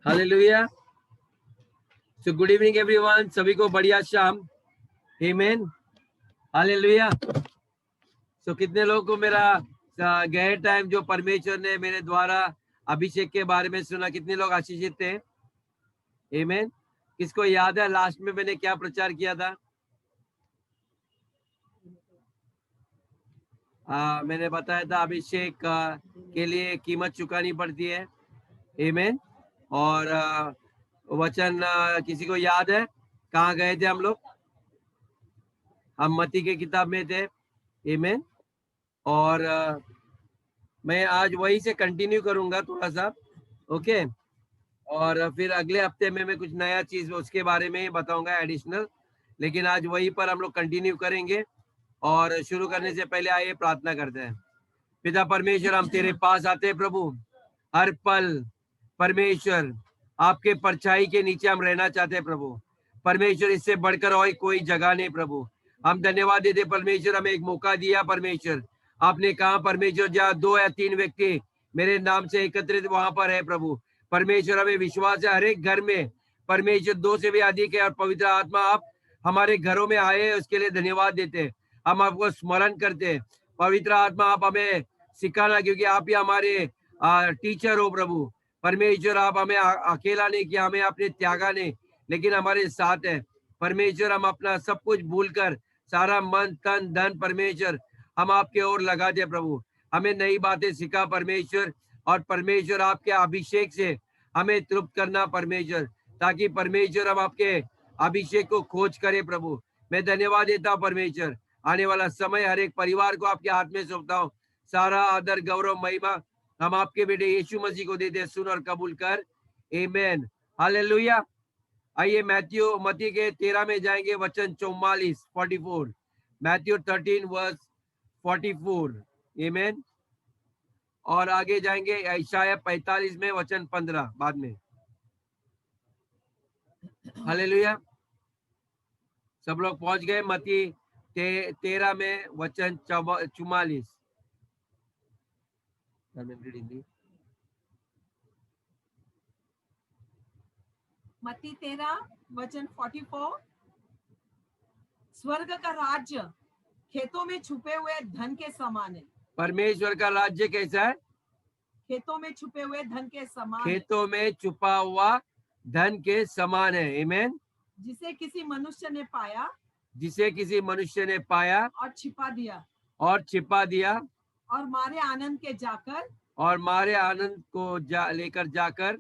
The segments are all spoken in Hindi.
Hallelujah. So good evening everyone, सभी को बढ़िया शाम। आमीन। हालेलुया। सो कितने लोगों को मेरा गए टाइम जो परमेश्वर ने मेरे द्वारा अभिषेक के बारे में सुना, कितने लोग आशीषित थे? आमीन। किसको याद है लास्ट में मैंने क्या प्रचार किया था? मैंने बताया था अभिषेक के लिए कीमत चुकानी पड़ती है। आमीन। और वचन किसी को याद है कहाँ गए थे हम लोग? हम मत्ती के किताब में थे। आमीन। और मैं आज वही से कंटिन्यू करूंगा थोड़ा सा। ओके। और फिर अगले हफ्ते में मैं कुछ नया चीज उसके बारे में बताऊंगा एडिशनल, लेकिन आज वही पर हम लोग कंटिन्यू करेंगे। और शुरू करने से पहले आइए प्रार्थना करते हैं। पिता परमेश्वर, हम तेरे पास आते हैं प्रभु। हर पल परमेश्वर आपके परछाई के नीचे हम रहना चाहते हैं प्रभु। परमेश्वर, इससे बढ़कर और कोई जगह नहीं प्रभु। हम धन्यवाद देते परमेश्वर, हमें एक मौका दिया परमेश्वर। आपने कहा परमेश्वर, जहाँ 2 या 3 व्यक्ति मेरे नाम से एकत्रित वहां पर है प्रभु। परमेश्वर, हमें विश्वास है हर एक घर में परमेश्वर 2 से भी अधिक है, और पवित्र आत्मा आप हमारे घरों में आए, उसके लिए धन्यवाद देते हैं। हम आपको स्मरण करते हैं। पवित्र आत्मा आप हमें सिखाना, क्योंकि आप ही हमारे टीचर हो प्रभु। परमेश्वर, आप हमें अकेला नहीं किया, हमें अपने त्यागा नहीं, लेकिन हमारे साथ है परमेश्वर। हम अपना सब कुछ भूलकर सारा मन तन धन परमेश्वर हम आपके ओर लगा दे प्रभु। हमें नई बातें सिखा परमेश्वर, और परमेश्वर आपके अभिषेक से हमें तृप्त करना परमेश्वर, ताकि परमेश्वर हम आपके अभिषेक को खोज करें प्रभु। मैं धन्यवाद देता हूँ परमेश्वर। आने वाला समय हर एक परिवार को आपके हाथ में सौंपता हूँ। सारा आदर गौरव महिमा हम आपके बेटे यीशु मसीह को देते हैं। सुन और कबूल कर। आमीन। हालेलुया। आइए मत्ती के 13 में जाएंगे, वचन 44 मैथ्यू 13 वर्स 44। आमीन। और आगे जाएंगे यशायाह 45 में वचन 15 बाद में। हालेलुया। सब लोग पहुंच गए मत्ती 13 में वचन 44। मत्ती 13 वचन 44। स्वर्ग का राज्य खेतों में छुपे हुए धन के समान है। परमेश्वर का राज्य कैसा है? खेतों में छुपे हुए धन के समान। खेतों में छुपा हुआ धन के समान है। आमीन। जिसे किसी मनुष्य ने पाया, जिसे किसी मनुष्य ने पाया और छिपा दिया, और मारे आनंद के जाकर, और मारे आनंद को लेकर जाकर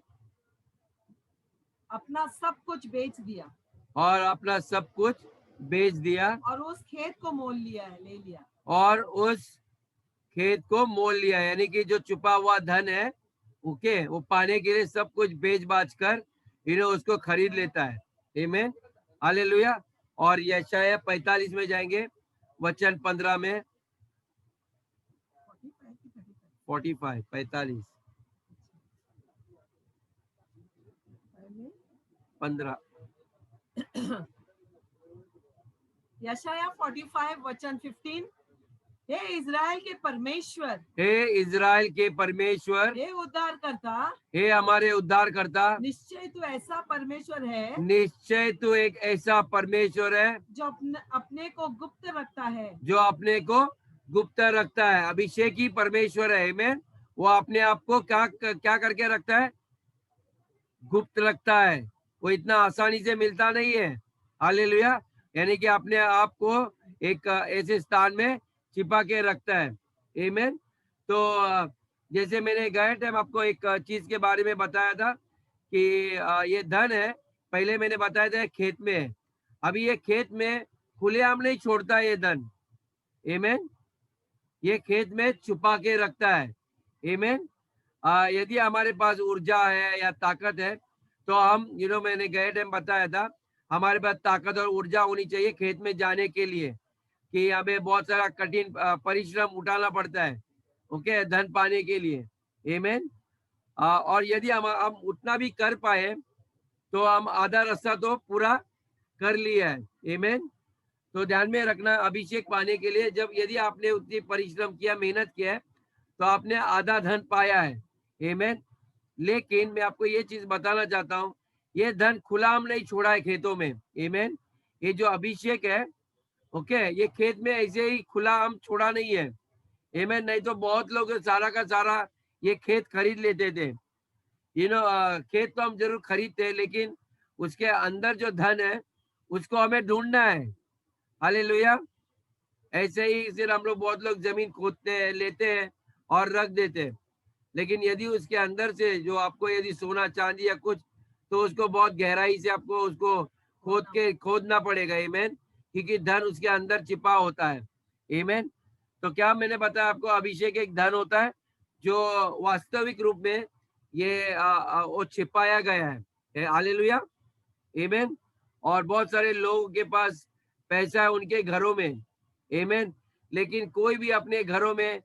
अपना सब कुछ बेच दिया, और अपना सब कुछ बेच दिया, और उस खेत को मोल लिया है, ले लिया, और उस खेत को मोल लिया। यानी कि जो छुपा हुआ धन है, ओके, वो पाने के लिए सब कुछ बेच बाच कर उसको खरीद लेता है। आमीन। हालेलुया। और यशायाह 45 में जाएंगे, वचन 15 में 45 15। यशायाह 45 वचन 15। हे इज़राइल के परमेश्वर, हे इज़राइल के परमेश्वर, हे उद्धारकर्ता, हे हमारे उद्धारकर्ता, निश्चय तू ऐसा परमेश्वर है, निश्चय तू एक ऐसा परमेश्वर है जो अपने को गुप्त रखता है, जो अपने को गुप्त रखता है। अभिषेक ही परमेश्वर है। आमीन। वो अपने आप को क्या करके रखता है? गुप्त रखता है। वो इतना आसानी से मिलता नहीं है। हालेलुया। यानी कि अपने आप को एक ऐसे स्थान में छिपा के रखता है। आमीन। तो जैसे मैंने गए टाइम आपको एक चीज के बारे में बताया था कि ये धन है, पहले मैंने बताया था खेत में है। अभी ये खेत में खुलेआम नहीं छोड़ता ये धन। आमीन। ये खेत में छुपा के रखता है। आमीन। यदि हमारे पास ऊर्जा है या ताकत है, तो हम मैंने गए टाइम बताया था, हमारे पास ताकत और ऊर्जा होनी चाहिए खेत में जाने के लिए, कि हमें बहुत सारा कठिन परिश्रम उठाना पड़ता है, ओके, धन पाने के लिए। आमीन। और यदि हम उतना भी कर पाए, तो हम आधा रास्ता तो पूरा कर लिया है। आमीन। तो ध्यान में रखना, अभिषेक पाने के लिए जब यदि आपने उतनी परिश्रम किया, मेहनत किया है, तो आपने आधा धन पाया है। आमीन। लेकिन मैं आपको ये चीज बताना चाहता हूँ, ये धन खुलाम नहीं छोड़ा है खेतों में। आमीन। ये जो अभिषेक है, ओके, ये खेत में ऐसे ही खुला आम छोड़ा नहीं है। आमीन। नहीं तो बहुत लोग सारा का सारा ये खेत खरीद लेते थे। खेत तो हम जरूर खरीदते हैं, लेकिन उसके अंदर जो धन है उसको हमें ढूंढना है। हालेलुया। ऐसे ही सिर्फ हम लोग, बहुत लोग जमीन खोदते हैं, लेते हैं और रख देते हैं। लेकिन यदि उसके अंदर से जो आपको यदि सोना चांदी या कुछ, तो उसको बहुत गहराई से आपको उसको खोदना पड़ेगा। आमीन। क्योंकि धन उसके अंदर छिपा होता है। आमीन। तो क्या मैंने बताया आपको, अभिषेक एक धन होता है जो वास्तविक रूप में ये वो छिपाया गया है। हालेलुया। आमीन। और बहुत सारे लोगों के पास पैसा है उनके घरों में। आमीन। लेकिन कोई भी अपने घरों में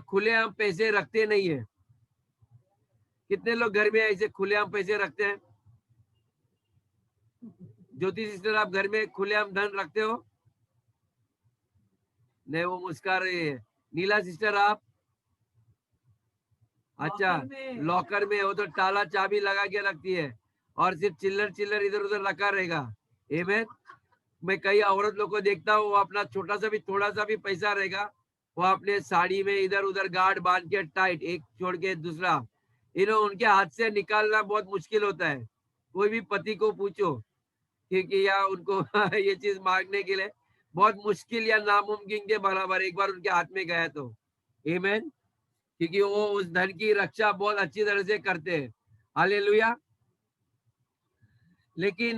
खुलेआम पैसे रखते नहीं है। कितने लोग घर में ऐसे खुलेआम पैसे रखते हैं? ज्योति सिस्टर, आप घर में खुलेआम धन रखते हो? नहीं, वो मुस्कुरा रही है। नीला सिस्टर, आप? अच्छा, लॉकर में वो तो ताला चाबी लगा के रखती है और सिर्फ चिल्लर चिल्लर इधर उधर रखा रहेगा। आमीन। मैं कई औरत लोग को देखता हूँ, वो अपना छोटा सा भी, थोड़ा सा भी पैसा रहेगा, वो अपने साड़ी में इधर उधर गार्ड बांध के टाइट, एक छोड़ के दूसरा, उनके हाथ से निकालना बहुत मुश्किल होता है। कोई भी पति को पूछो, क्योंकि या उनको ये चीज मांगने के लिए बहुत मुश्किल या नामुमकिन के बराबर एक बार उनके हाथ में गया तो। आमीन। क्योंकि वो उस धन की रक्षा बहुत अच्छी तरह से करते हैं। हालेलुया। लेकिन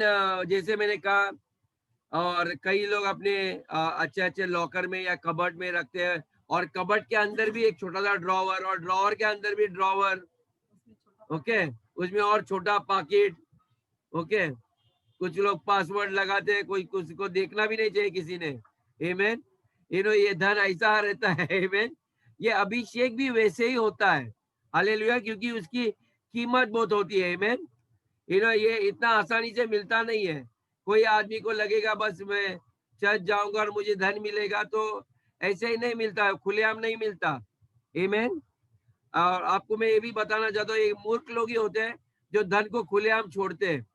जैसे मैंने कहा, और कई लोग अपने अच्छे अच्छे लॉकर में या कबर्ड में रखते हैं, और कबर्ड के अंदर भी एक छोटा सा ड्रॉवर, और ड्रॉवर के अंदर भी ड्रॉवर। ओके, उसमें और छोटा पॉकेट। ओके, कुछ लोग पासवर्ड लगाते हैं, कोई कुछ को देखना भी नहीं चाहिए किसी ने। आमीन। ये धन ऐसा रहता है। आमीन। ये अभिषेक भी वैसे ही होता है। हालेलुया। क्योंकि उसकी कीमत बहुत होती है। आमीन। ये इतना आसानी से मिलता नहीं है। कोई आदमी को लगेगा बस मैं चर्च जाऊंगा और मुझे धन मिलेगा, तो ऐसे ही नहीं मिलता है, खुलेआम नहीं मिलता। आमीन। और आपको मैं ये भी बताना चाहता हूँ, ये मूर्ख लोग ही होते हैं जो धन को खुलेआम छोड़ते हैं।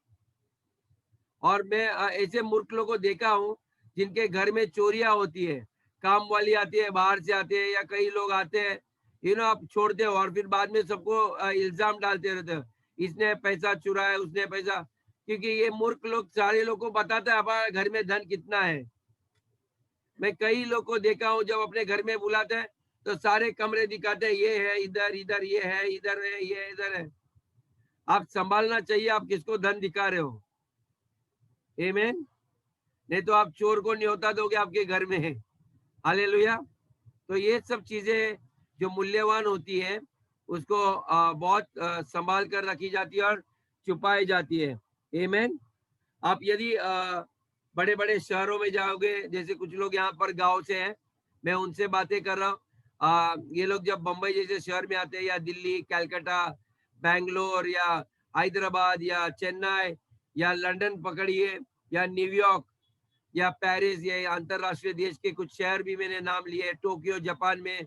और मैं ऐसे मूर्ख लोगों को देखा हूँ जिनके घर में चोरियां होती है, काम वाली आती है, बाहर से आते हैं, या कई लोग आते हैं, आप छोड़ते हो और फिर बाद में सबको इल्जाम डालते रहते हो, इसने पैसा चुराया, उसने पैसा। क्योंकि ये मूर्ख लोग सारे लोग को बताता है हमारे घर में धन कितना है। मैं कई लोग को देखा हूँ, जब अपने घर में बुलाते हैं तो सारे कमरे दिखाते हैं, ये है इधर, इधर ये है, इधर है, ये इधर है। आप संभालना चाहिए आप किसको धन दिखा रहे हो। आमीन। नहीं तो आप चोर को न्योता दोगे आपके घर में। हालेलुया। तो ये सब चीजें जो मूल्यवान होती है, उसको बहुत संभाल कर रखी जाती है और छुपाई जाती है। आमीन। आप यदि बड़े बड़े शहरों में जाओगे, जैसे कुछ लोग यहाँ पर गांव से हैं, मैं उनसे बातें कर रहा हूँ, ये लोग जब बम्बई जैसे शहर में आते हैं, या दिल्ली, कलकत्ता, बैंगलोर, या हैदराबाद, या चेन्नई, या लंदन पकड़िए, या न्यूयॉर्क, या पेरिस, या अंतरराष्ट्रीय देश के कुछ शहर भी मैंने नाम लिए, टोक्यो जापान में।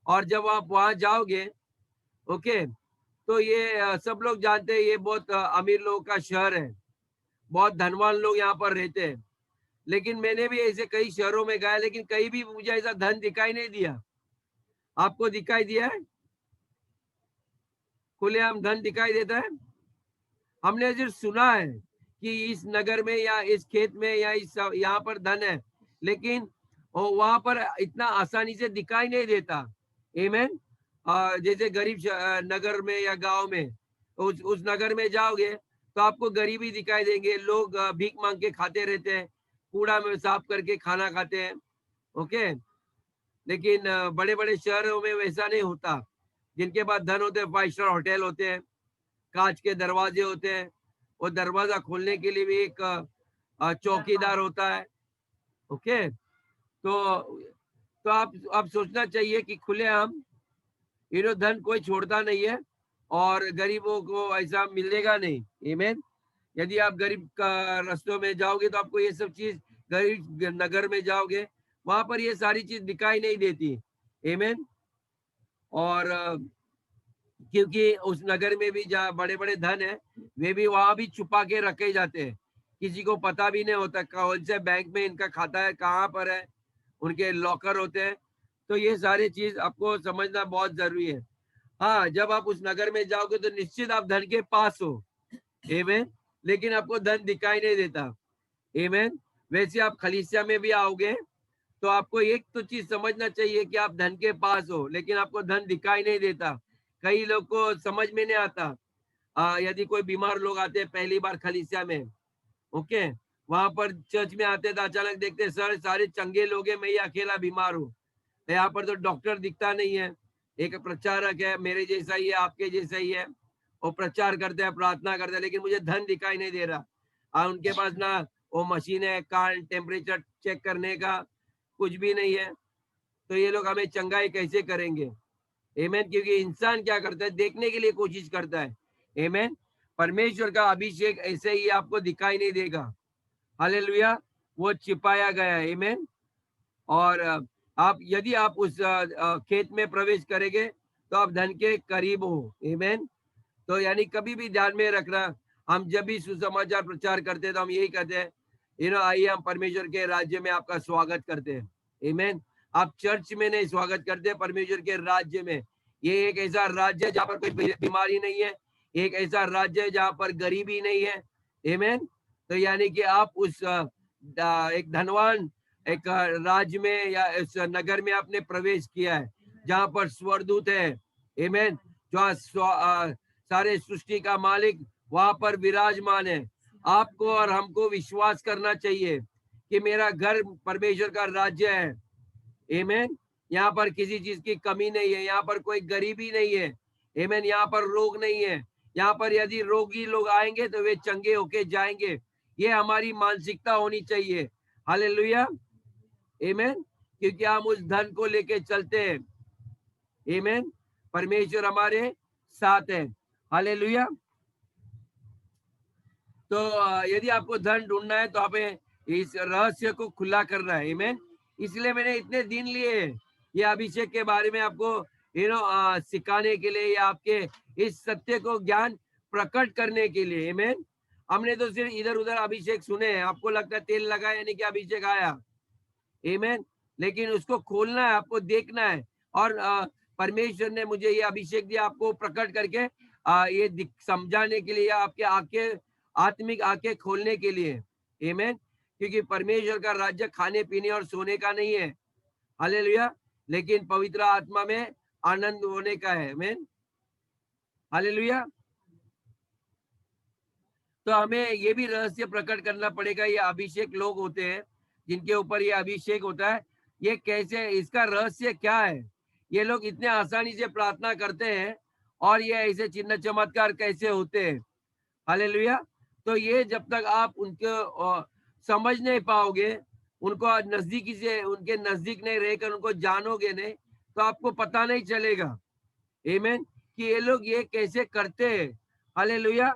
और जब आप वहां जाओगे, ओके, तो ये सब लोग जानते हैं ये बहुत अमीर लोगों का शहर है, बहुत धनवान लोग यहाँ पर रहते हैं। लेकिन मैंने भी ऐसे कई शहरों में गया, लेकिन कहीं भी मुझे ऐसा धन दिखाई नहीं दिया। आपको दिखाई दिया है? खुलेआम धन दिखाई देता है? हमने सिर्फ सुना है कि इस नगर में या इस खेत में या इस यहाँ पर धन है, लेकिन वहां पर इतना आसानी से दिखाई नहीं देता। आमीन। जैसे गरीब नगर में या गांव में, उस नगर में जाओगे तो आपको गरीबी दिखाई देंगे, लोग भीख मांग के खाते रहते हैं, कूड़ा में साफ करके खाना खाते हैं। ओके। लेकिन बड़े बड़े शहरों में वैसा नहीं होता। जिनके पास धन होते हैं, 5 स्टार होटल होते हैं, कांच के दरवाजे होते हैं, वो दरवाजा खोलने के लिए भी एक चौकीदार होता है। ओके। तो आप सोचना चाहिए कि खुलेआम धन कोई छोड़ता नहीं है, और गरीबों को ऐसा मिलेगा नहीं। आमीन। यदि आप गरीब का रास्तों में जाओगे तो आपको ये सब चीज, गरीब नगर में जाओगे वहां पर ये सारी चीज दिखाई नहीं देती। आमीन। और क्योंकि उस नगर में भी जहाँ बड़े बड़े धन है, वे भी वहां भी छुपा के रखे जाते हैं, किसी को पता भी नहीं होता कौन से बैंक में इनका खाता है, कहाँ पर है, उनके लॉकर होते हैं। तो ये सारी चीज आपको समझना बहुत जरूरी है। हाँ, जब आप उस नगर में जाओगे तो निश्चित आप धन के पास हो, आमेन, लेकिन आपको धन दिखाई नहीं देता, आमेन। वैसे आप खलीसिया में भी आओगे तो आपको एक तो चीज समझना चाहिए कि आप धन के पास हो, लेकिन आपको धन दिखाई नहीं देता। कई लोग को समझ में नहीं आता। यदि कोई बीमार लोग आते हैं पहली बार खलीसिया में, ओके, वहां पर चर्च में आते तो अचानक देखते सर सारे चंगे लोग हैं, मैं ही अकेला बीमार हूँ। यहाँ पर तो डॉक्टर दिखता नहीं है, एक प्रचारक है मेरे जैसा ही है, आपके जैसा ही है, वो प्रचार करते हैं, प्रार्थना करते हैं, लेकिन मुझे धन दिखाई नहीं दे रहा। उनके पास ना वो मशीन है कान टेम्परेचर चेक करने का, कुछ भी नहीं है। तो ये लोग हमें चंगाई कैसे करेंगे? आमेन। क्योंकि इंसान क्या करता है, देखने के लिए कोशिश करता है। आमेन। परमेश्वर का अभिषेक ऐसे ही आपको दिखाई नहीं देगा। हालेलुया, वो छिपाया गया है। आमेन। और आप यदि आप उस खेत में प्रवेश करेंगे तो आप धन के करीब हो। आमेन। तो यानी कभी भी ध्यान में रखना, हम जब भी सुसमाचार प्रचार करते हैं तो हम यही कहते हैं, आइए हम परमेश्वर के राज्य में आपका स्वागत करते हैं। आमेन। आप चर्च में नहीं स्वागत करते, परमेश्वर के राज्य में। ये एक ऐसा राज्य है जहाँ पर कोई बीमारी नहीं है, एक ऐसा राज्य है जहाँ पर गरीबी नहीं है। आमेन। तो यानी कि आप उस एक धनवान एक राज्य में या इस नगर में आपने प्रवेश किया है जहाँ पर स्वर्गदूत है। आमेन। जो सारे सृष्टि का मालिक वहां पर विराजमान है। आपको और हमको विश्वास करना चाहिए कि मेरा घर परमेश्वर का राज्य है। आमेन। यहाँ पर किसी चीज की कमी नहीं है, यहाँ पर कोई गरीबी नहीं है। आमेन। यहाँ पर रोग नहीं है, यहाँ पर यदि रोगी लोग आएंगे तो वे चंगे होके जाएंगे। ये हमारी मानसिकता होनी चाहिए। हालेलुया। आमेन। क्योंकि हम उस धन को लेके चलते हैं। आमेन। परमेश्वर हमारे साथ है। हालेलुया। तो यदि आपको धन ढूंढना है तो हमें इस रहस्य को खुला करना है। आमेन। इसलिए मैंने इतने दिन लिए ये अभिषेक के बारे में आपको सिखाने के लिए या आपके इस सत्य को ज्ञान प्रकट करने के लिए। आमेन। हमने तो सिर्फ इधर उधर अभिषेक सुने हैं, आपको लगता है तेल लगा यानी कि अभिषेक आया। आमेन। लेकिन उसको खोलना है, आपको देखना है। और परमेश्वर ने मुझे ये अभिषेक दिया आपको प्रकट करके ये समझाने के लिए, आपके आंखें आत्मिक आंखें खोलने के लिए। आमेन। क्योंकि परमेश्वर का राज्य खाने पीने और सोने का नहीं है। हालेलुया। लेकिन पवित्र आत्मा में आनंद होने का है। आमेन। हालेलुया। तो हमें ये भी रहस्य प्रकट करना पड़ेगा, ये अभिषेक लोग होते हैं जिनके ऊपर ये अभिषेक होता है, ये कैसे, इसका रहस्य क्या है? ये लोग इतने आसानी से प्रार्थना करते हैं और ये ऐसे चिन्ह चमत्कार कैसे होते हैं? हालेलुया। तो ये जब तक आप उनको समझ नहीं पाओगे, उनको नजदीकी से उनके नजदीक नहीं रहकर उनको जानोगे नहीं, तो आपको पता नहीं चलेगा। आमीन। कि ये लोग ये कैसे करते हैं। हालेलुया।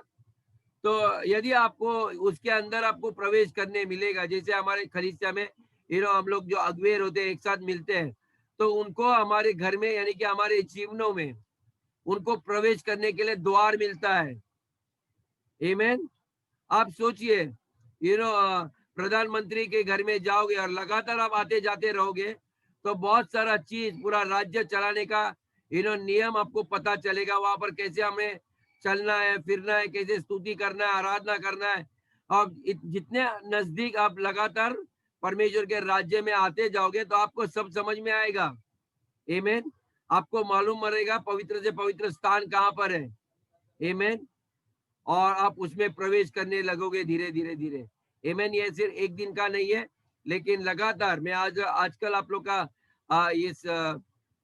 तो यदि आपको उसके अंदर आपको प्रवेश करने मिलेगा, जैसे हमारे खलीसिया में हम लोग जो अगवेर होते हैं एक साथ मिलते हैं, तो उनको हमारे घर में यानी कि हमारे जीवनों में उनको प्रवेश करने के लिए द्वार मिलता है। आमीन। आप सोचिए, प्रधानमंत्री के घर में जाओगे और लगातार आप आते जाते रहोगे तो बहुत सारा चीज पूरा राज्य चलाने का नियम आपको पता चलेगा। वहां पर कैसे हमें चलना है, फिरना है, कैसे स्तुति करना है, आराधना करना है। और जितने नजदीक आप लगातार परमेश्वर के राज्य में आते जाओगे तो आपको सब समझ में आएगा। आमीन। आपको मालूम रहेगा पवित्र से पवित्र स्थान कहाँ पर है। आमीन। और आप उसमें प्रवेश करने लगोगे धीरे धीरे धीरे। आमीन। ये सिर्फ एक दिन का नहीं है, लेकिन लगातार मैं आजकल आप लोग का इस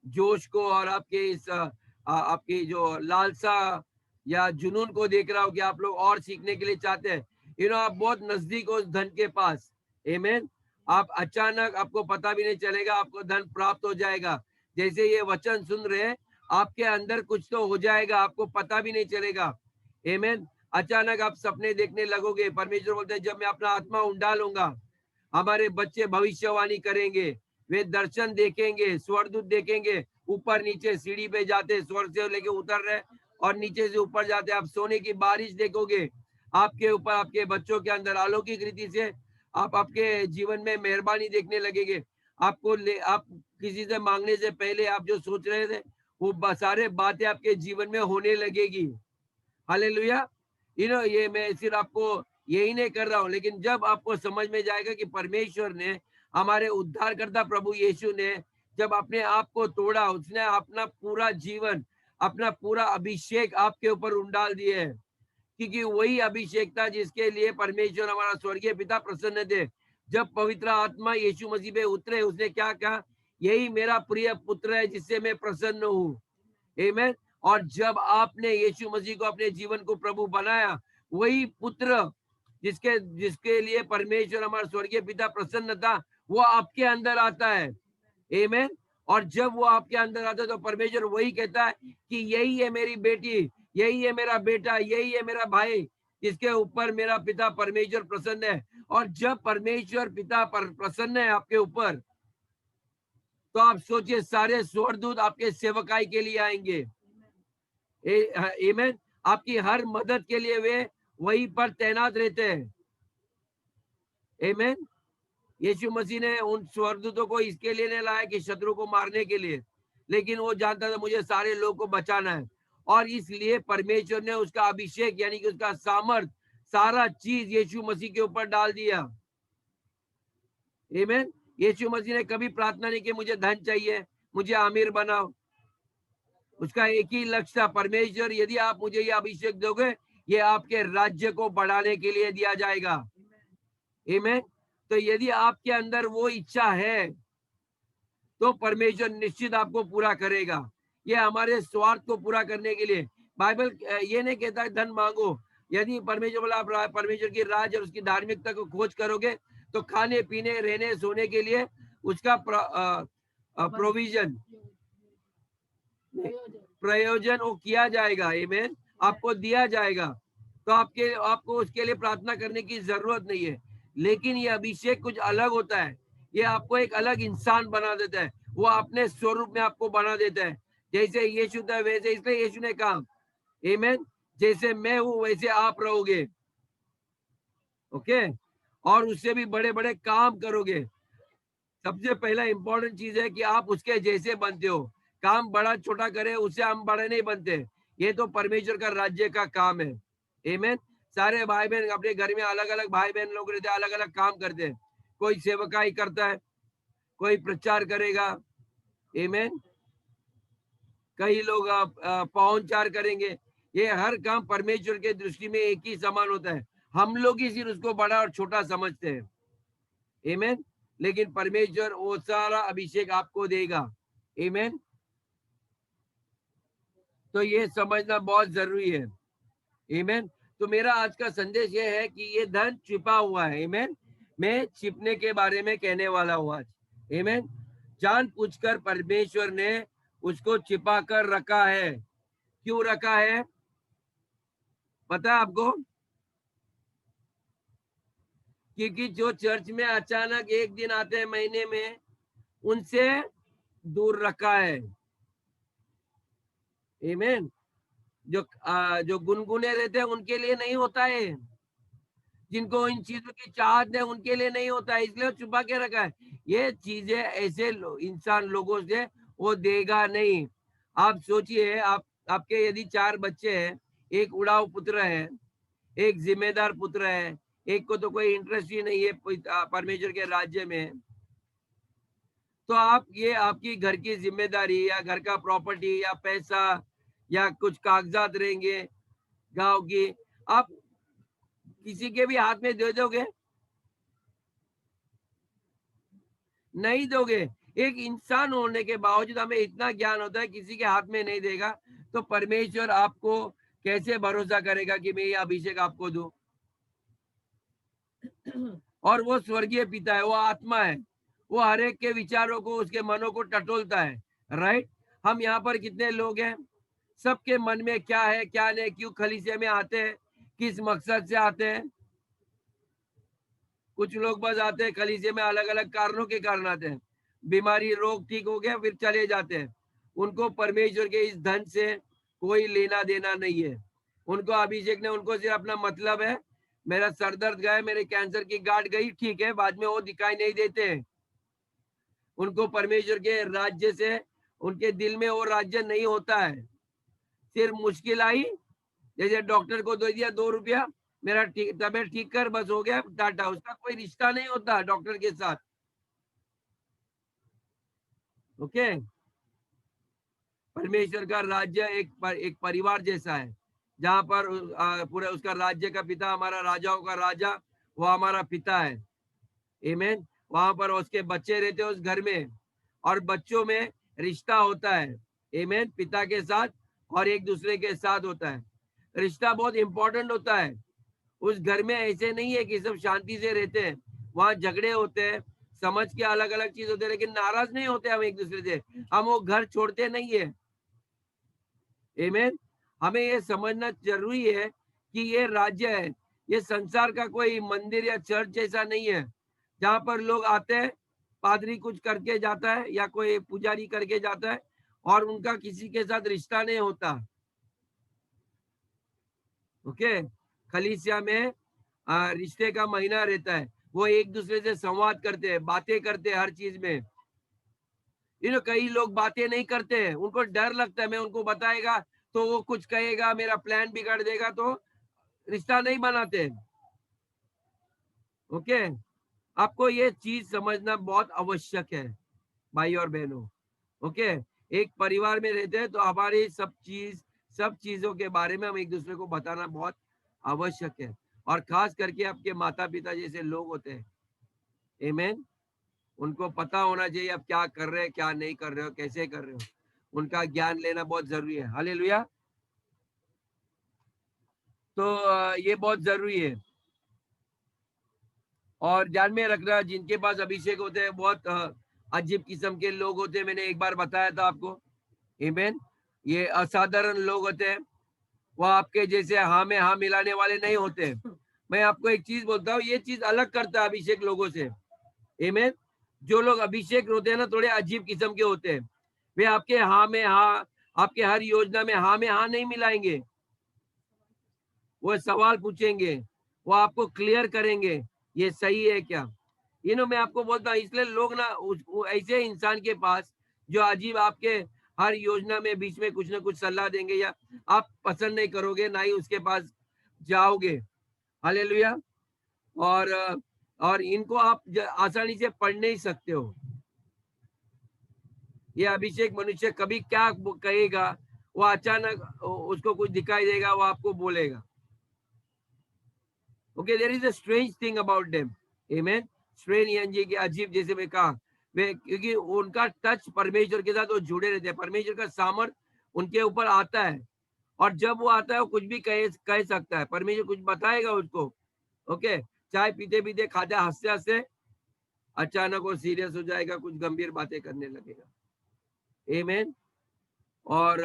जोश को और आपके इस आपकी जो लालसा या जुनून को देख रहा हूँ कि आप लोग और सीखने के लिए चाहते हैं। आप बहुत नजदीक हो धन के पास। आमीन। आप अचानक आपको पता भी नहीं चलेगा, आपको धन प्राप्त हो जाएगा। जैसे ये वचन सुन रहे हैं, आपके अंदर कुछ तो हो जाएगा, आपको पता भी नहीं चलेगा। आमीन। अचानक आप सपने देखने लगोगे। परमेश्वर बोलते हैं जब मैं अपना आत्मा उंडालूंगा, हमारे बच्चे भविष्यवाणी करेंगे, वे दर्शन देखेंगे, स्वर्गदूत देखेंगे, ऊपर नीचे सीढ़ी पे जाते, स्वर्ग से लेके उतर रहे और नीचे से ऊपर जाते। आप सोने की बारिश देखोगे आपके ऊपर, आपके बच्चों के अंदर अलौकिक रीति से। आप आपके जीवन में मेहरबानी देखने लगेंगे। आप किसी से मांगने से पहले आप जो सोच रहे थे वो सारे बातें आपके जीवन में होने लगेगी। हालेलुया। ये मैं सिर्फ आपको यही नहीं कर रहा हूँ, लेकिन जब आपको समझ में जाएगा कि परमेश्वर ने, हमारे उद्धारकर्ता प्रभु यीशु ने जब अपने आप को तोड़ा, उसने अपना पूरा जीवन, अपना पूरा अभिषेक आपके ऊपर उंडाल दिए है, क्योंकि वही अभिषेक था जिसके लिए परमेश्वर हमारा स्वर्गीय पिता प्रसन्न थे। जब पवित्र आत्मा यीशु मसीह पे उतरे, उसने क्या कहा? यही मेरा प्रिय पुत्र है जिससे मैं प्रसन्न हूँ। आमीन। और जब आपने यीशु मसीह को अपने जीवन को प्रभु बनाया, वही पुत्र जिसके जिसके लिए परमेश्वर हमारा स्वर्गीय पिता प्रसन्न था, वो आपके अंदर आता है। आमीन। और जब वो आपके अंदर आता है तो परमेश्वर वही कहता है कि यही है मेरी बेटी, यही है मेरा बेटा, यही है मेरा भाई, जिसके ऊपर मेरा पिता परमेश्वर प्रसन्न है। और जब परमेश्वर पिता प्रसन्न है आपके ऊपर, तो आप सोचिए सारे स्वर्गदूत आपके सेवकाई के लिए आएंगे। आमीन। आपकी हर मदद के लिए वे वहीं पर तैनात रहते हैं। आमीन। यीशु मसीह ने उन स्वर्गदूतों को इसके लिए नहीं लाया कि शत्रु को मारने के लिए, लेकिन वो जानता था मुझे सारे लोग को बचाना है। और इसलिए परमेश्वर ने उसका अभिषेक यानी कि उसका सामर्थ, सारा चीज यीशु मसीह के ऊपर डाल दिया। आमीन। यीशु मसीह ने कभी प्रार्थना नहीं की मुझे धन चाहिए, मुझे अमीर बनाओ। उसका एक ही लक्ष्य था, परमेश्वर यदि आप मुझे ये अभिषेक दोगे, ये आपके राज्य को बढ़ाने के लिए दिया जाएगा। आमीन। तो यदि आपके अंदर वो इच्छा है तो परमेश्वर निश्चित आपको पूरा करेगा। ये हमारे स्वार्थ को पूरा करने के लिए बाइबल ये नहीं कहता धन मांगो। यदि परमेश्वर बोला आप परमेश्वर की राज और उसकी धार्मिकता को खोज करोगे तो खाने पीने रहने सोने के लिए उसका प्रोविजन प्रयोजन वो किया जाएगा। आमीन। आपको दिया जाएगा। तो आपको उसके लिए प्रार्थना करने की जरूरत नहीं है। लेकिन ये अभिषेक कुछ अलग होता है। ये आपको एक अलग इंसान बना देता है। वो अपने स्वरूप में आपको बना देता है। जैसे यीशु था वैसे, इसलिए यीशु ने कहा आमीन, जैसे मैं हूं वैसे आप रहोगे। ओके। और उससे भी बड़े बड़े काम करोगे। सबसे पहला इंपॉर्टेंट चीज है कि आप उसके जैसे बनते हो। काम बड़ा छोटा करे उससे हम बड़े नहीं बनते। ये तो परमेश्वर का राज्य का काम है। आमीन। सारे भाई बहन अपने घर में अलग अलग भाई बहन लोग रहते हैं, अलग अलग काम करते हैं। कोई सेवकाई करता है, कोई प्रचार करेगा। आमीन। कई लोग पाहुनचार करेंगे। ये हर काम परमेश्वर के दृष्टि में एक ही समान होता है। हम लोग ही सिर्फ उसको बड़ा और छोटा समझते हैं। आमीन। लेकिन परमेश्वर वो सारा अभिषेक आपको देगा। आमीन। तो ये समझना बहुत जरूरी है। आमीन। तो मेरा आज का संदेश ये है कि ये धन छिपा हुआ है। आमीन। मैं छिपने के बारे में कहने वाला हूँ आज। आमीन। जानबूझकर परमेश्वर ने उसको छिपा कर रखा है। क्यों रखा है पता है आपको? क्योंकि जो चर्च में अचानक एक दिन आते हैं महीने में, उनसे दूर रखा है। आमीन। जो गुनगुने रहते हैं उनके लिए नहीं होता है। जिनको इन चीजों की चाहत है उनके लिए नहीं होता है, इसलिए छुपा के रखा है। ये चीजें ऐसे इंसान लोगों से वो देगा नहीं। आप सोचिए, आपके यदि 4 बच्चे हैं, एक उड़ाऊ पुत्र है, एक जिम्मेदार पुत्र है, एक को तो कोई इंटरेस्ट ही नहीं है परमेश्वर के राज्य में, तो आप ये आपकी घर की जिम्मेदारी या घर का प्रॉपर्टी या पैसा या कुछ कागजात रहेंगे गांव की, आप किसी के भी हाथ में दे दोगे? नहीं दोगे। एक इंसान होने के बावजूद हमें इतना ज्ञान होता है किसी के हाथ में नहीं देगा, तो परमेश्वर आपको कैसे भरोसा करेगा कि मैं ये अभिषेक आपको दूं? और वो स्वर्गीय पिता है, वो आत्मा है, वो हर एक के विचारों को, उसके मनों को टटोलता है। राइट। हम यहाँ पर कितने लोग हैं, सबके मन में क्या है क्या नहीं, क्यों खलीसिया में आते हैं, किस मकसद से आते हैं। कुछ लोग बस आते हैं कलीसिया में अलग अलग कारणों के कारण आते हैं। बीमारी रोग ठीक हो गया फिर चले जाते हैं। उनको परमेश्वर के इस धन से कोई लेना देना नहीं है। उनको अभिषेक ने उनको सिर्फ अपना मतलब है, मेरा सर दर्द गया, मेरे कैंसर की गांठ गई, ठीक है, बाद में वो दिखाई नहीं देते हैं। उनको परमेश्वर के राज्य से उनके दिल में वो राज्य नहीं होता है। सिर्फ मुश्किल आई, जैसे डॉक्टर को दे दिया 2 रुपया, मेरा तबीयत ठीक कर, बस हो गया, टाटा। उसका कोई रिश्ता नहीं होता डॉक्टर के साथ। ओके, परमेश्वर का राज्य एक परिवार जैसा है, जहां पर पूरा उसका राज्य का पिता, हमारा राजाओं का राजा, वो हमारा पिता है। आमीन। वहां पर उसके बच्चे रहते हैं उस घर में, और बच्चों में रिश्ता होता है। आमीन। पिता के साथ और एक दूसरे के साथ होता है। रिश्ता बहुत इंपॉर्टेंट होता है। उस घर में ऐसे नहीं है कि सब शांति से रहते हैं, वहां झगड़े होते हैं, समझ के अलग अलग चीज होते हैं, लेकिन नाराज नहीं होते हम एक दूसरे से। हम वो घर छोड़ते नहीं है। आमीन। हमें ये समझना जरूरी है कि ये राज्य है, ये संसार का कोई मंदिर या चर्च जैसा नहीं है, जहां पर लोग आते हैं, पादरी कुछ करके जाता है या कोई पुजारी करके जाता है, और उनका किसी के साथ रिश्ता नहीं होता। ओके, खलीसिया में रिश्ते का महीना रहता है, वो एक दूसरे से संवाद करते हैं, बातें करते हैं हर चीज में। कई लोग बातें नहीं करते हैं, उनको डर लगता है, मैं उनको बताएगा तो वो कुछ कहेगा, मेरा प्लान बिगाड़ देगा, तो रिश्ता नहीं बनाते। ओके, आपको ये चीज समझना बहुत आवश्यक है भाई और बहनों। ओके, एक परिवार में रहते हैं तो हमारी सब चीजों के बारे में हम एक दूसरे को बताना बहुत आवश्यक है, और खास करके आपके माता पिता जैसे लोग होते हैं। आमीन। उनको पता होना चाहिए आप क्या कर रहे हैं, क्या नहीं कर रहे हो, कैसे कर रहे हो। उनका ज्ञान लेना बहुत जरूरी है। हालेलुया। तो ये बहुत जरूरी है। और ध्यान में रखना, जिनके पास अभिषेक होते हैं, बहुत अजीब किस्म के लोग होते हैं। मैंने एक बार बताया था आपको। आमीन। ये असाधारण लोग होते हैं, वो आपके जैसे हाँ में हाँ मिलाने वाले नहीं होते। मैं आपको एक चीज बोलता हूँ, ये चीज अलग करता है अभिषेक लोगों से। आमीन। जो लोग अभिषेक होते हैं ना, थोड़े अजीब किस्म के होते हैं। वे आपके हाँ में हाँ, आपके हर योजना में हाँ नहीं मिलाएंगे। वो सवाल पूछेंगे, वो आपको क्लियर करेंगे, ये सही है क्या। मैं आपको बोलता हूँ, इसलिए लोग ना ऐसे इंसान के पास जो अजीब आपके हर योजना में बीच में कुछ ना कुछ सलाह देंगे, या आप पसंद नहीं करोगे, ना ही उसके पास जाओगे। हालेलुया। और इनको आप आसानी से पढ़ नहीं सकते हो। ये अभिषेक मनुष्य कभी क्या कहेगा, वो अचानक उसको कुछ दिखाई देगा, वो आपको बोलेगा। Okay, there is a strange thing about them. Amen. Strange यानी कि अजीब, जैसे मैं कहा, वे क्योंकि उनका टच परमेश्वर के साथ वो जुड़े रहते हैं, परमेश्वर का सामर्थ उनके ऊपर आता है, और जब वो आता है वो कुछ भी कह सकता है, परमेश्वर कुछ बताएगा उसको। ओके, चाय पीते पीते, खाते हंसते हंसते, अचानक वो सीरियस हो जाएगा, कुछ गंभीर बातें करने लगेगा। आमेन। और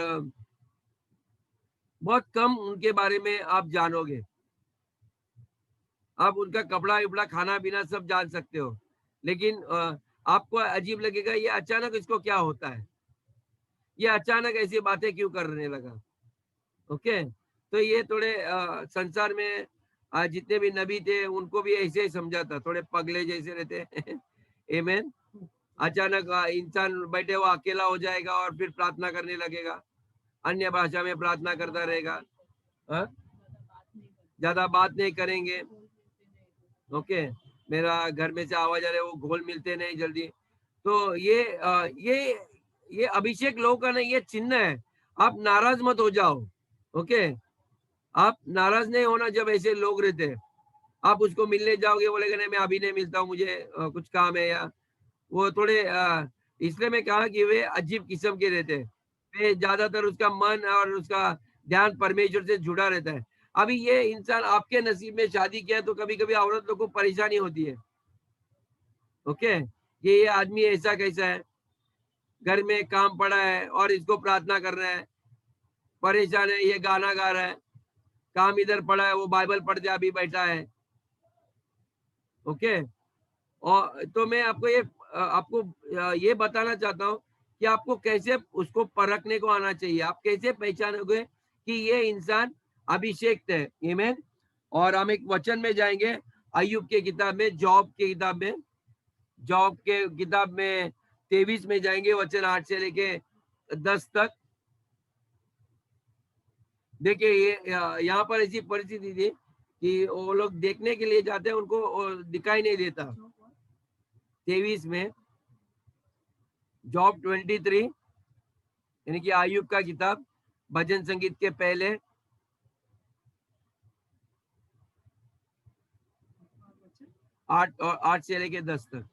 बहुत कम उनके बारे में आप जानोगे। आप उनका कपड़ा उपड़ा, खाना पीना सब जान सकते हो, लेकिन आपको अजीब लगेगा, ये अचानक इसको क्या होता है, ये अचानक ऐसी बातें क्यों करने लगा। ओके, तो ये थोड़े संसार में जितने भी नबी थे उनको भी ऐसे ही समझा था, थोड़े पगले जैसे रहते हैं। आमीन। अचानक इंसान बैठे हुआ अकेला हो जाएगा और फिर प्रार्थना करने लगेगा, अन्य भाषा में प्रार्थना करता रहेगा। हाँ? ज्यादा बात नहीं करेंगे। ओके, मेरा घर में से आवाज आ रहा है, वो घोल मिलते नहीं जल्दी। तो ये अभिषेक लोगों का नहीं, ये चिन्ह है। आप नाराज मत हो जाओ। ओके, आप नाराज नहीं होना जब ऐसे लोग रहते हैं। आप उसको मिलने जाओगे, बोलेगा नहीं मैं अभी नहीं मिलता हूँ, मुझे कुछ काम है, या वो थोड़े इसलिए मैं कहा कि वे अजीब किस्म के रहते हैं। वे ज्यादातर उसका मन और उसका ध्यान परमेश्वर से जुड़ा रहता है। अभी ये इंसान आपके नसीब में शादी किया तो कभी कभी औरत लोग को परेशानी होती है। ओके, ये आदमी ऐसा कैसा है, घर में काम पड़ा है और इसको प्रार्थना कर रहा है, परेशान है, ये गाना गा रहा है, काम इधर पड़ा है, वो बाइबल पढ़ते अभी बैठा है। ओके, और तो मैं आपको ये बताना चाहता हूँ कि आपको कैसे उसको परखने को आना चाहिए। आप कैसे पहचानोगे कि ये इंसान अभिषेक है। आमीन। और हम एक वचन में जाएंगे, अय्यूब के किताब में, जॉब के किताब में, जॉब के किताब में 23 में जाएंगे, वचन 8 से लेके 10 तक। देखिए ये यहाँ पर ऐसी परिस्थिति थी कि वो लोग देखने के लिए जाते हैं, उनको दिखाई नहीं देता। 23 में, जॉब 23, यानी कि अय्यूब का किताब, भजन संगीत के पहले 8 से लेके 10 तक।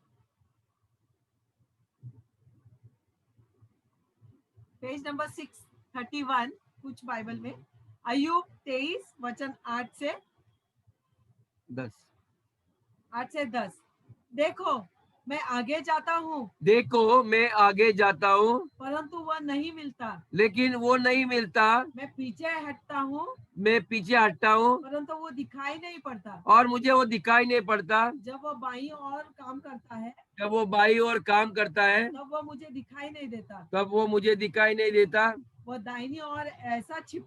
पेज नंबर 631 कुछ बाइबल में, अय्यूब 23 वचन 8 से 10। देखो मैं आगे जाता हूँ, देखो मैं आगे जाता हूँ, परंतु वह नहीं मिलता। लेकिन वो नहीं मिलता। मैं पीछे हटता हूँ, मैं पीछे हटता हूँ, परंतु वो दिखाई नहीं पड़ता। और मुझे वो दिखाई नहीं पड़ता। जब वह बाईं ओर काम करता है, जब वो बाई ओर काम करता है, तब वह मुझे दिखाई नहीं देता। तब वो मुझे दिखाई नहीं देता। वह दाहिनी ओर ऐसा छिप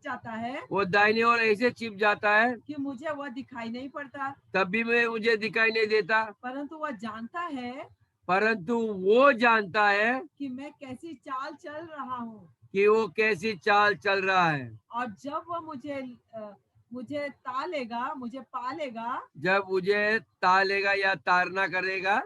जाता है, वो दाहिनी ओर ऐसे छिप जाता है कि मुझे वह दिखाई नहीं पड़ता। तब भी मुझे दिखाई नहीं देता। परंतु वह जानता है, परंतु वो जानता है कि मैं कैसी चाल चल रहा हूँ, कि वो कैसी चाल चल रहा है। और जब वह मुझे पा लेगा, जब मुझे तालेगा या तारना करेगा,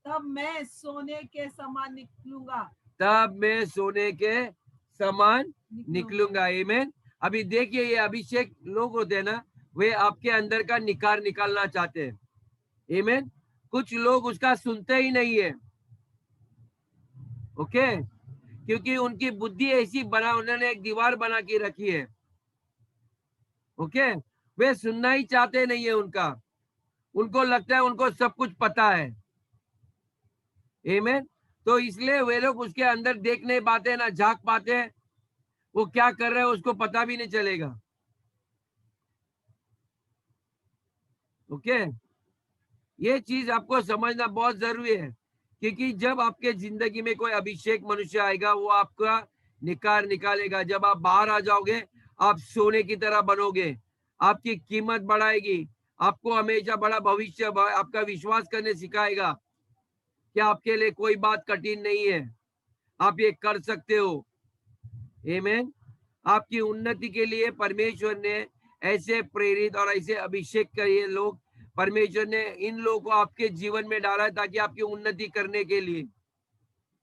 तब मैं सोने के समान निकलूंगा। तब मैं सोने के समान निकलूंगा। आमीन। अभी देखिए, ये अभिषेक लोग होते हैं ना, वे आपके अंदर का निखार निकालना चाहते हैं। आमीन। कुछ लोग उसका सुनते ही नहीं है। ओके, क्योंकि उनकी बुद्धि ऐसी बना, उन्होंने एक दीवार बना के रखी है। ओके, वे सुनना ही चाहते नहीं है उनका। उनको लगता है उनको सब कुछ पता है। आमीन। तो इसलिए वे लोग उसके अंदर देख नहीं पाते, ना झांक पाते, वो क्या कर रहे हैं उसको पता भी नहीं चलेगा। ओके, ये चीज आपको समझना बहुत जरूरी है, क्योंकि जब आपके जिंदगी में कोई अभिषेक मनुष्य आएगा, वो आपका निकार निकालेगा। जब आप बाहर आ जाओगे, आप सोने की तरह बनोगे, आपकी कीमत बढ़ाएगी, आपको हमेशा बड़ा भविष्य, आपका विश्वास करने सिखाएगा कि आपके लिए कोई बात कठिन नहीं है, आप ये कर सकते हो। आमीन। आपकी उन्नति के लिए परमेश्वर ने ऐसे प्रेरित और ऐसे अभिषेक किए लोग, परमेश्वर ने इन लोगों को आपके जीवन में डाला है ताकि आपकी उन्नति करने के लिए।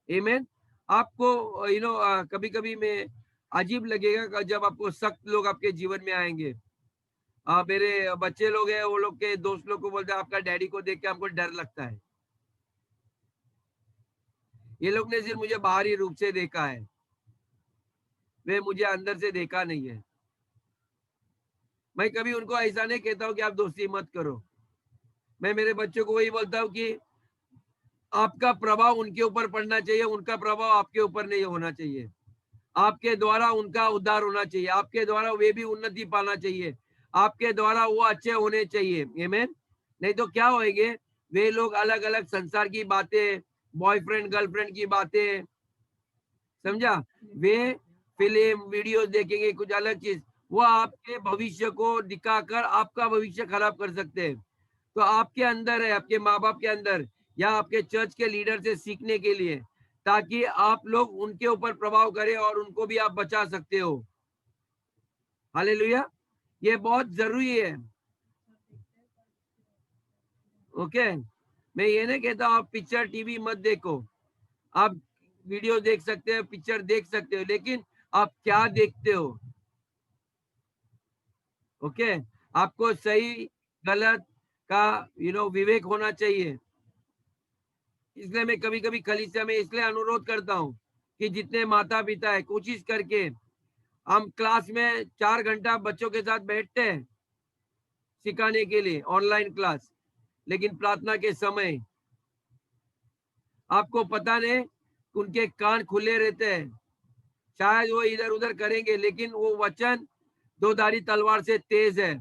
आमीन। आपको कभी कभी में अजीब लगेगा जब आपको सख्त लोग आपके जीवन में आएंगे। मेरे बच्चे लोग हैं, वो लोग के दोस्त लोग को बोलते हैं आपका डैडी को देख के हमको डर लगता है। ये लोग ने सिर्फ मुझे बाहरी रूप से देखा है, वे मुझे अंदर से देखा नहीं है। मैं कभी उनको ऐसा नहीं कहता हूँ कि आप दोस्ती मत करो। मैं मेरे बच्चों को वही बोलता हूँ कि आपका प्रभाव उनके ऊपर पड़ना चाहिए, उनका प्रभाव आपके ऊपर नहीं होना चाहिए। आपके द्वारा उनका उद्धार होना चाहिए, आपके द्वारा वे भी उन्नति पाना चाहिए, आपके द्वारा वो अच्छे होने चाहिए। आमीन। नहीं तो क्या होएंगे, वे लोग अलग अलग संसार की बातें, बॉयफ्रेंड गर्लफ्रेंड की बातें, समझा, वे फिल्म वीडियो देखेंगे, कुछ अलग चीज, वो आपके भविष्य को दिखाकर आपका भविष्य खराब कर सकते हैं। तो आपके अंदर है, आपके माँ बाप के अंदर या आपके चर्च के लीडर से सीखने के लिए, ताकि आप लोग उनके ऊपर प्रभाव करें और उनको भी आप बचा सकते हो। हालेलुया, ये बहुत जरूरी है। ओके, मैं ये नहीं कहता आप पिक्चर टीवी मत देखो, आप वीडियो देख सकते हो, पिक्चर देख सकते हो, लेकिन आप क्या देखते हो। ओके, आपको सही गलत का विवेक होना चाहिए। इसलिए मैं कभी कभी कलीसिया में इसलिए अनुरोध करता हूँ कि जितने माता पिता है, कोशिश करके, हम क्लास में 4 घंटा बच्चों के साथ बैठते हैं सिखाने के लिए, ऑनलाइन क्लास, लेकिन प्रार्थना के समय आपको पता नहीं उनके कान खुले रहते हैं। शायद वो इधर उधर करेंगे, लेकिन वो वचन दो धारी तलवार से तेज है,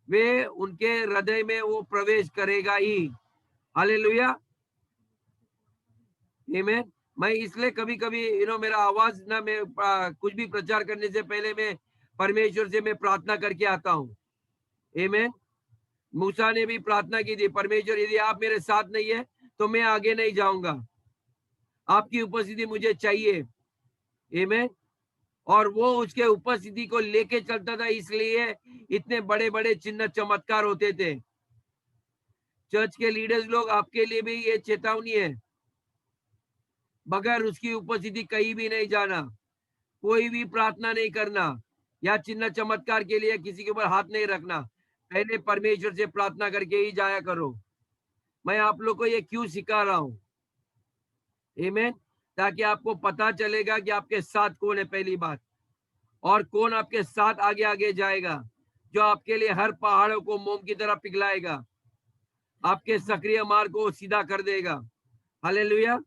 वे उनके हृदय में वो प्रवेश करेगा ही। हालेलुया, आमीन। मैं इसलिए कभी कभी मेरा आवाज ना, मैं कुछ भी प्रचार करने से पहले मैं परमेश्वर से मैं प्रार्थना करके आता हूँ। आमीन। मूसा ने भी प्रार्थना की थी, परमेश्वर यदि आप मेरे साथ नहीं है तो मैं आगे नहीं जाऊंगा, आपकी उपस्थिति मुझे चाहिए। आमीन। और वो उसके उपस्थिति को लेके चलता था, इसलिए इतने बड़े बड़े चिन्ह चमत्कार होते थे। चर्च के लीडर्स लोग, आपके लिए भी ये चेतावनी है, बगैर उसकी उपस्थिति कहीं भी नहीं जाना, कोई भी प्रार्थना नहीं करना, या चिन्ह चमत्कार के लिए किसी के ऊपर हाथ नहीं रखना। पहले परमेश्वर से प्रार्थना करके ही जाया करो। मैं आप लोग को ये क्यों सिखा रहा हूं? आमीन। ताकि आपको पता चलेगा कि आपके साथ कौन है, पहली बात, और कौन आपके साथ आगे आगे जाएगा, जो आपके लिए हर पहाड़ों को मोम की तरह पिघलाएगा, आपके सक्रिय मार्ग को सीधा कर देगा। हालेलुया।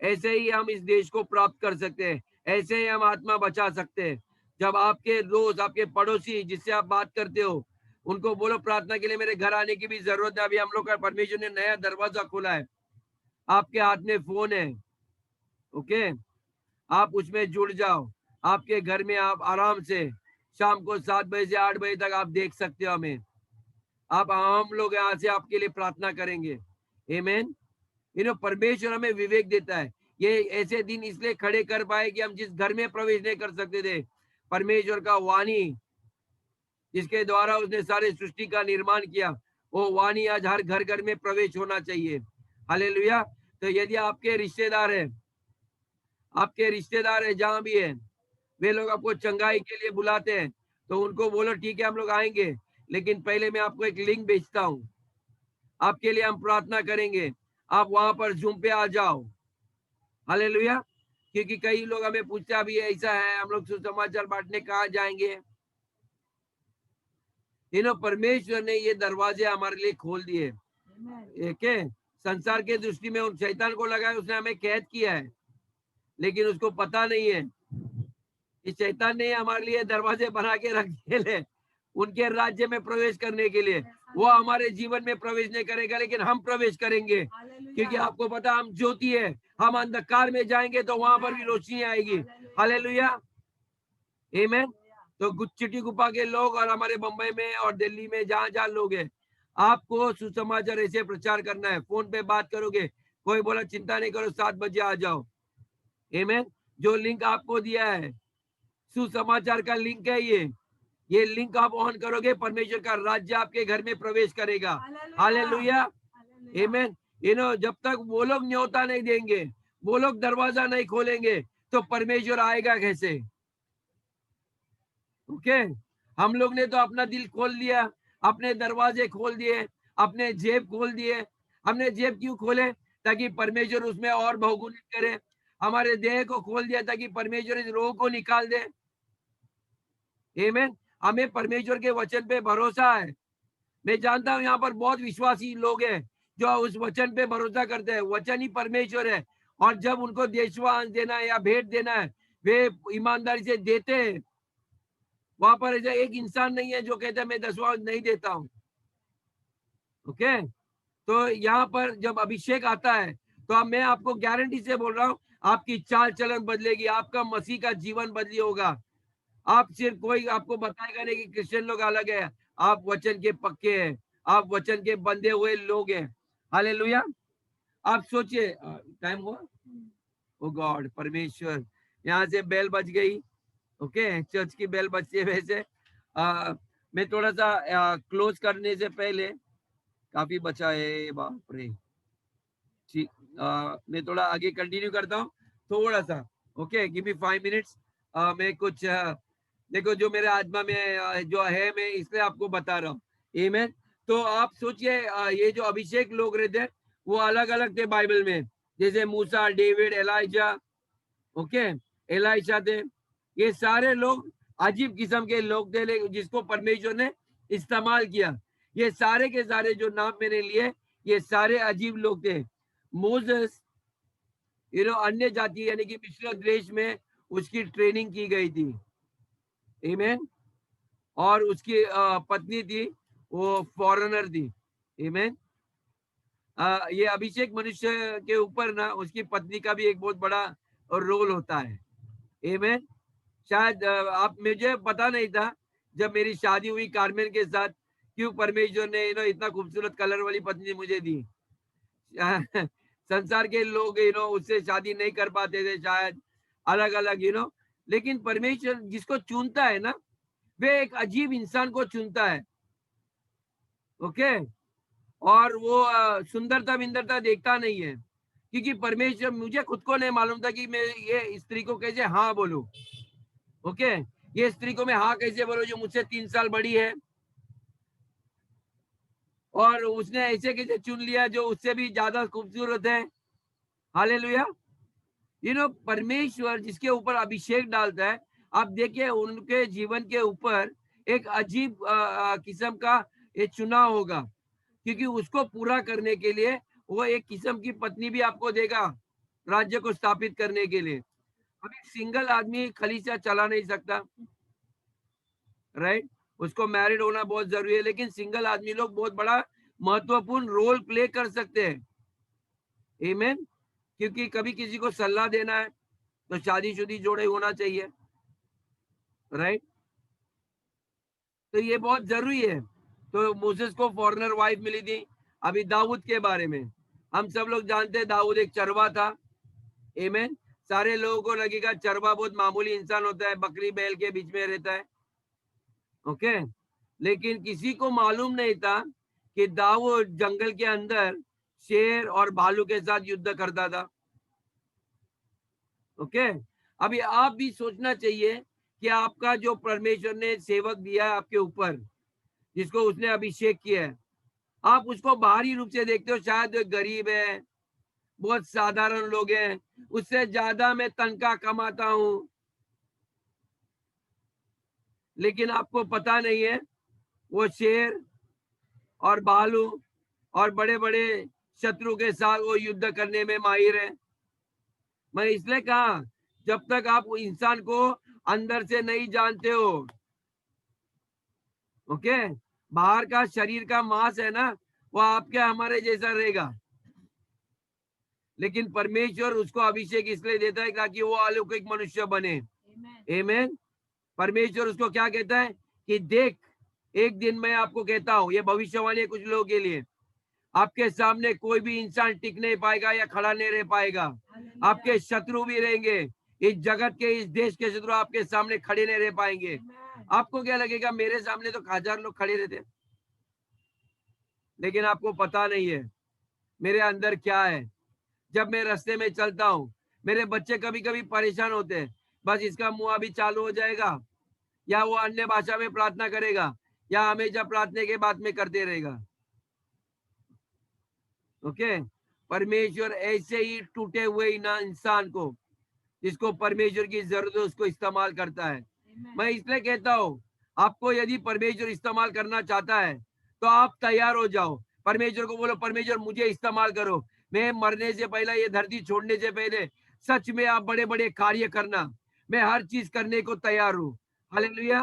ऐसे ही हम इस देश को प्राप्त कर सकते हैं, ऐसे ही हम आत्मा बचा सकते हैं। जब आपके दोस्त, आपके पड़ोसी जिससे आप बात करते हो, उनको बोलो प्रार्थना के लिए मेरे घर आने की भी जरूरत है। अभी हम लोग का परमेश्वर ने नया दरवाजा खोला है, आपके हाथ में फोन है। ओके, आप उसमें जुड़ जाओ। आपके घर में आप आराम से शाम को 7 बजे से 8 बजे तक आप देख सकते हो हमें। आप, हम लोग यहाँ से आपके लिए प्रार्थना करेंगे। आमीन। परमेश्वर हमें विवेक देता है। ये ऐसे दिन इसलिए खड़े कर पाए कि हम जिस घर में प्रवेश नहीं कर सकते थे, परमेश्वर का वाणी जिसके द्वारा उसने सारे सृष्टि का निर्माण किया, वो वाणी आज हर घर घर में प्रवेश होना चाहिए। हालेलुया। तो यदि आपके रिश्तेदार है, आपके रिश्तेदार है जहां भी है, वे लोग आपको चंगाई के लिए बुलाते हैं, तो उनको बोलो ठीक है हम लोग आएंगे, लेकिन पहले मैं आपको एक लिंक भेजता हूँ, आपके लिए हम प्रार्थना करेंगे, आप वहां पर जूम पे आ जाओ। हालेलुया। क्योंकि कई लोग हमें पूछते अभी ऐसा है, हम लोग सुसमाचार बांटने कहाँ जाएंगे? परमेश्वर ने ये दरवाजे हमारे लिए खोल दिए। एक है, संसार के दृष्टि में उन शैतान को लगा है उसने हमें कैद किया है, लेकिन उसको पता नहीं है कि शैतान ने हमारे लिए दरवाजे बना के रख दिए उनके राज्य में प्रवेश करने के लिए। वो हमारे जीवन में प्रवेश नहीं करेगा, लेकिन हम प्रवेश करेंगे, क्योंकि आपको पता हम ज्योति है। हम अंधकार में जाएंगे तो वहां पर भी रोशनी आएगी। हालेलुया। आमीन। तो गुच्चिटी गुफा के लोग और हमारे बंबई में और दिल्ली में जहां जहां लोग हैं, आपको सुसमाचार ऐसे प्रचार करना है। फोन पे बात करोगे, कोई बोला चिंता नहीं करो 7 बजे आ जाओ। आमीन। जो लिंक आपको दिया है, सुसमाचार का लिंक है, ये लिंक आप ऑन करोगे, परमेश्वर का राज्य आपके घर में प्रवेश करेगा। हालेलुया। आमीन। जब तक वो लोग न्योता नहीं देंगे, वो लोग दरवाजा नहीं खोलेंगे, तो परमेश्वर आएगा कैसे? ओके। हम लोग ने तो अपना दिल खोल दिया, अपने दरवाजे खोल दिए, अपने जेब खोल दिए। हमने जेब क्यों खोले? ताकि परमेश्वर उसमें और बहुगुणित करे। हमारे देह को खोल दिया ताकि परमेश्वर इस रोग को निकाल दे। आमीन। हमें परमेश्वर के वचन पे भरोसा है। मैं जानता हूं यहाँ पर बहुत विश्वासी लोग हैं जो उस वचन पे भरोसा करते हैं। वचन ही परमेश्वर है, और जब उनको देशवा अंश देना है या भेंट देना है, वे ईमानदारी से देते हैं। वहां पर ऐसा एक इंसान नहीं है जो कहता है मैं 10वां नहीं देता हूं। ओके। तो यहाँ पर जब अभिषेक आता है, तो अब मैं आपको गारंटी से बोल रहा हूँ, आपकी चाल चलन बदलेगी, आपका मसीह का जीवन बदली होगा। आप सिर्फ, कोई आपको बताएगा नहीं कि क्रिश्चियन लोग अलग है। आप वचन के पक्के हैं, आप वचन के बंधे हुए लोग हैं। हालेलुया। आप सोचिए, टाइम हुआ? ओ गॉड, परमेश्वर, यहाँ से बेल बज गई। ओके, चर्च की बेल बजती है। वैसे मैं थोड़ा सा क्लोज करने से पहले, काफी बचा है, बाप रे। ठीक, मैं थोड़ा आगे कंटिन्यू करता हूँ, थोड़ा सा। Okay, give me 5 minutes. मैं कुछ देखो, जो मेरे आत्मा में जो है, मैं इसलिए आपको बता रहा हूँ। आमीन। तो आप सोचिए, ये जो अभिषेक लोग रहते, वो अलग अलग थे बाइबल में, जैसे मूसा, डेविड, एलाइजा। ओके, एलाइशा थे। ये सारे लोग अजीब किस्म के लोग थे, जिसको परमेश्वर ने इस्तेमाल किया। ये सारे के सारे जो नाम मैंने लिए, ये सारे अजीब लोग थे। मोसेस, अन्य जाति यानी कि मिस्र देश में उसकी ट्रेनिंग की गई थी। आमीन। और उसकी पत्नी थी, वो फॉरेनर थी। आमीन। ये अभिषेक मनुष्य के ऊपर ना उसकी पत्नी का भी एक बहुत बड़ा रोल होता है। आमेन। शायद आप मुझे पता नहीं था जब मेरी शादी हुई कारमेन के साथ, क्यों परमेश्वर ने इतना खूबसूरत कलर वाली पत्नी मुझे दी। संसार के लोग उससे शादी नहीं कर पाते थे शायद, अलग अलग लेकिन परमेश्वर जिसको चुनता है ना, वे एक अजीब इंसान को चुनता है। ओके। और वो सुंदरता विंदरता देखता नहीं है, क्योंकि परमेश्वर, मुझे खुद को नहीं मालूम था कि मैं ये स्त्री को कैसे हाँ बोलूं। ओके। ये स्त्री को मैं हाँ कैसे बोलूं जो मुझसे 3 साल बड़ी है, और उसने ऐसे कैसे चुन लिया जो उससे भी ज्यादा खूबसूरत है। हालेलुया। परमेश्वर जिसके ऊपर अभिषेक डालता है, आप देखिए उनके जीवन के ऊपर एक अजीब किस्म का ये चुनाव होगा, क्योंकि उसको पूरा करने के लिए वो एक किस्म की पत्नी भी आपको देगा राज्य को स्थापित करने के लिए। अब एक सिंगल आदमी खलीसा चला नहीं सकता, राइट। उसको मैरिड होना बहुत जरूरी है, लेकिन सिंगल आदमी लोग बहुत बड़ा महत्वपूर्ण रोल प्ले कर सकते हैं। आमीन। क्योंकि कभी किसी को सलाह देना है तो शादीशुदी जोड़े होना चाहिए, राइट। तो ये बहुत जरूरी है। तो मूसेस को फॉरेनर वाइफ मिली थी। अभी दाऊद के बारे में हम सब लोग जानते हैं, दाऊद एक चरवा था। आमीन। सारे लोगों को लगेगा चरवा बहुत मामूली इंसान होता है, बकरी बैल के बीच में रहता है। ओके। लेकिन किसी को मालूम नहीं था कि दाऊद जंगल के अंदर शेर और भालू के साथ युद्ध करता था। ओके। अभी आप भी सोचना चाहिए कि आपका जो परमेश्वर ने सेवक दिया है आपके ऊपर, जिसको उसने अभिषेक किया है, आप उसको बाहरी रूप से देखते हो शायद गरीब है, बहुत साधारण लोग हैं, उससे ज्यादा मैं तनख्वाह कमाता हूं। लेकिन आपको पता नहीं है वो शेर और भालू और बड़े बड़े शत्रु के साथ वो युद्ध करने में माहिर है। मैं इसलिए कहा, जब तक आप इंसान को अंदर से नहीं जानते हो, ओके, बाहर का शरीर का मांस है ना, वो आपके हमारे जैसा रहेगा। लेकिन परमेश्वर उसको अभिषेक इसलिए देता है ताकि वो अलौकिक मनुष्य बने। आमीन। परमेश्वर उसको क्या कहता है कि देख, एक दिन मैं आपको कहता हूं, ये भविष्यवाणी है कुछ लोगों के लिए, आपके सामने कोई भी इंसान टिक नहीं पाएगा या खड़ा नहीं रह पाएगा। आपके शत्रु भी रहेंगे, इस जगत के, इस देश के शत्रु आपके सामने खड़े नहीं रह पाएंगे। आपको क्या लगेगा, मेरे सामने तो 1000 लोग खड़े रहते, लेकिन आपको पता नहीं है मेरे अंदर क्या है। जब मैं रास्ते में चलता हूँ, मेरे बच्चे कभी कभी परेशान होते हैं, बस इसका मुंह अभी चालू हो जाएगा, या वो अन्य भाषा में प्रार्थना करेगा, या हमेशा प्रार्थना के बाद में करते रहेगा। ओके। परमेश्वर ऐसे ही टूटे हुए इंसान को, जिसको परमेश्वर की जरूरत है, उसको इस्तेमाल करता है। मैं इसलिए कहता हूँ, आपको यदि परमेश्वर इस्तेमाल करना चाहता है तो आप तैयार हो जाओ। परमेश्वर को बोलो, परमेश्वर मुझे इस्तेमाल करो, मैं मरने से पहले, ये धरती छोड़ने से पहले सच में आप बड़े बड़े कार्य करना, मैं हर चीज करने को तैयार हूँ। हालेलुया।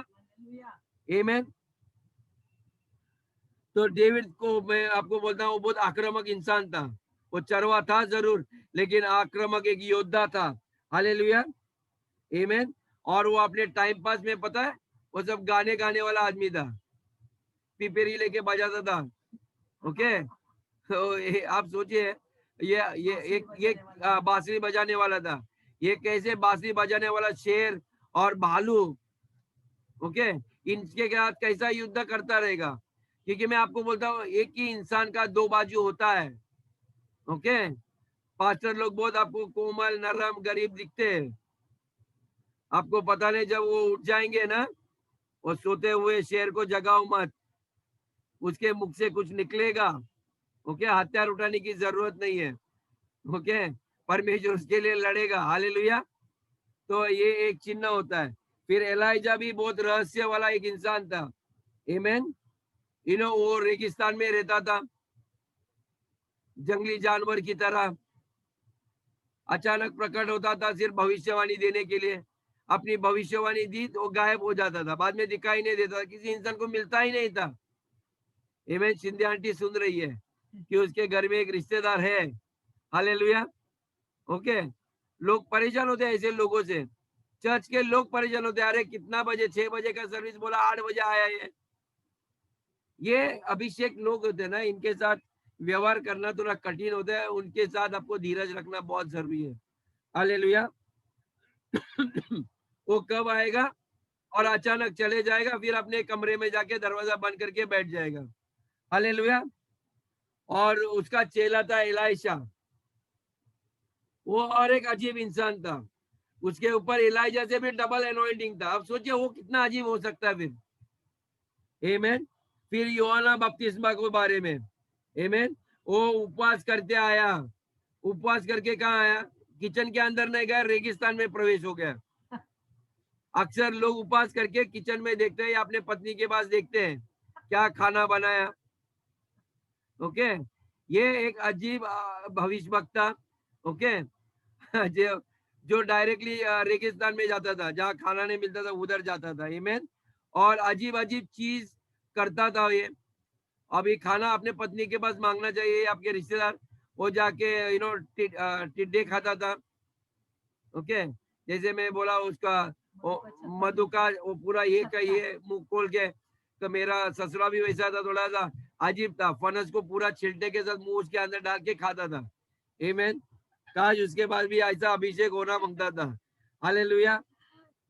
आमीन। तो डेविड को मैं आपको बोलता हूँ, वो बहुत आक्रामक इंसान था। वो चरवा था जरूर, लेकिन आक्रामक एक योद्धा था। हालेलुया। आमीन। और वो अपने टाइम पास में, पता है, वो सब गाने गाने वाला आदमी था, पिपेरी लेके बजाता था। ओके। तो आप सोचिए, ये बांसुरी बजाने वाला था। ये कैसे बांसुरी बजाने वाला शेर और भालू, ओके, इनके साथ कैसा युद्ध करता रहेगा। क्योंकि मैं आपको बोलता हूँ, एक ही इंसान का दो बाजू होता है। ओके। पास्टर लोग बहुत आपको कोमल नरम गरीब दिखते हैं, आपको पता नहीं जब वो उठ जाएंगे ना, वो सोते हुए शेर को जगाओ मत, उसके मुख से कुछ निकलेगा। ओके। हथियार उठाने की जरूरत नहीं है। ओके। परमेश्वर उसके लिए लड़ेगा। हालेलुया। तो ये एक चिन्ह होता है। फिर एलाइजा भी बहुत रहस्य वाला एक इंसान था। आमीन। वो रेगिस्तान में रहता था, जंगली जानवर की तरह, अचानक प्रकट होता था सिर्फ भविष्यवाणी देने के लिए। अपनी भविष्यवाणी दी तो वो गायब हो जाता था, बाद में दिखाई नहीं देता था, किसी इंसान को मिलता ही नहीं था। आमीन। शिंदे आंटी सुन रही है। कि उसके घर में एक रिश्तेदार है। हालेलुया। ओके, लोग परेशान होते हैं ऐसे लोगों से। चर्च के लोग परेशान होते हैं, अरे कितना बजे, 6 बजे का सर्विस बोला, 8 बजे आया ये अभिषेक लोग होते हैं ना, इनके साथ व्यवहार करना थोड़ा कठिन होता है, उनके साथ आपको धीरज रखना बहुत जरूरी है। हालेलुया। वो कब आएगा और अचानक चले जाएगा, फिर अपने कमरे में जाके दरवाजा बंद करके बैठ जाएगा। हालेलुया। और उसका चेला था एलाइशा, वो और एक अजीब इंसान था, उसके ऊपर एलाइजा से भी डबल एनॉइंटिंग था। अब सोचिए वो कितना अजीब हो सकता है फिर। आमेन। फिर यूहन्ना बपतिस्मा के बारे में, आमेन, वो उपवास करते आया, उपवास करके कहाँ आया, किचन के अंदर नहीं गया, रेगिस्तान में प्रवेश हो गया। अक्सर लोग उपवास करके किचन में देखते हैं या अपने पत्नी के पास देखते हैं क्या खाना बनाया। ओके, ये एक अजीब भविष्यवक्ता, ओके, जो जो डायरेक्टली रेगिस्तान में जाता था, जहाँ खाना नहीं मिलता था उधर जाता था। आमीन। और अजीब अजीब चीज करता था ये। अभी खाना अपने पत्नी के पास मांगना चाहिए, आपके रिश्तेदार, वो जाके टिड्डे खाता था। ओके, जैसे मैं बोला उसका मधु का वो पूरा ये का ये मुंह खोल के, तो मेरा ससुरा भी वैसा था, थोड़ा सा अजीब था, फनस को पूरा छिलटे के साथ मुंह उसके अंदर डाल के खाता था। आमीन। काश उसके पास भी ऐसा अभिषेक होना मांगता था। हालेलुया।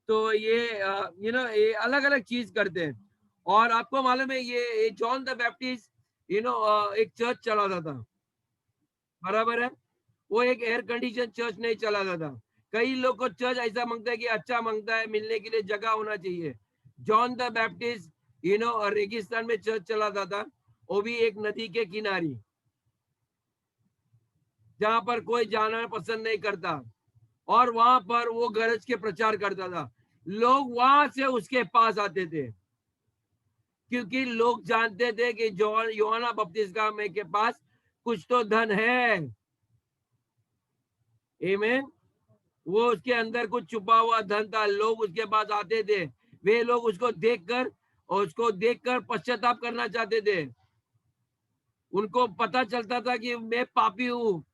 तो ये ये अलग अलग चीज करते हैं। और आपको मालूम है ये जॉन द बैप्टिस्ट एक चर्च चलाता था, बराबर है। वो एक एयर कंडीशन चर्च नहीं चलाता था। कई लोग को चर्च ऐसा मांगता है कि अच्छा मांगता है, मिलने के लिए जगह होना चाहिए। जॉन द बैप्टिस्ट रेगिस्तान में चर्च चलाता था, वो भी एक नदी के किनारे, जहां पर कोई जाना पसंद नहीं करता, और वहां पर वो गरज के प्रचार करता था। लोग वहां से उसके पास आते थे, क्योंकि लोग जानते थे कि जॉन यूहन्ना बपतिस्मा में के पास कुछ तो धन है। आमीन। वो उसके अंदर कुछ छुपा हुआ धन था, लोग उसके पास आते थे। वे लोग उसको देखकर और उसको देखकर पश्चाताप करना चाहते थे। उनको पता चलता था कि मैं पापी हूँ,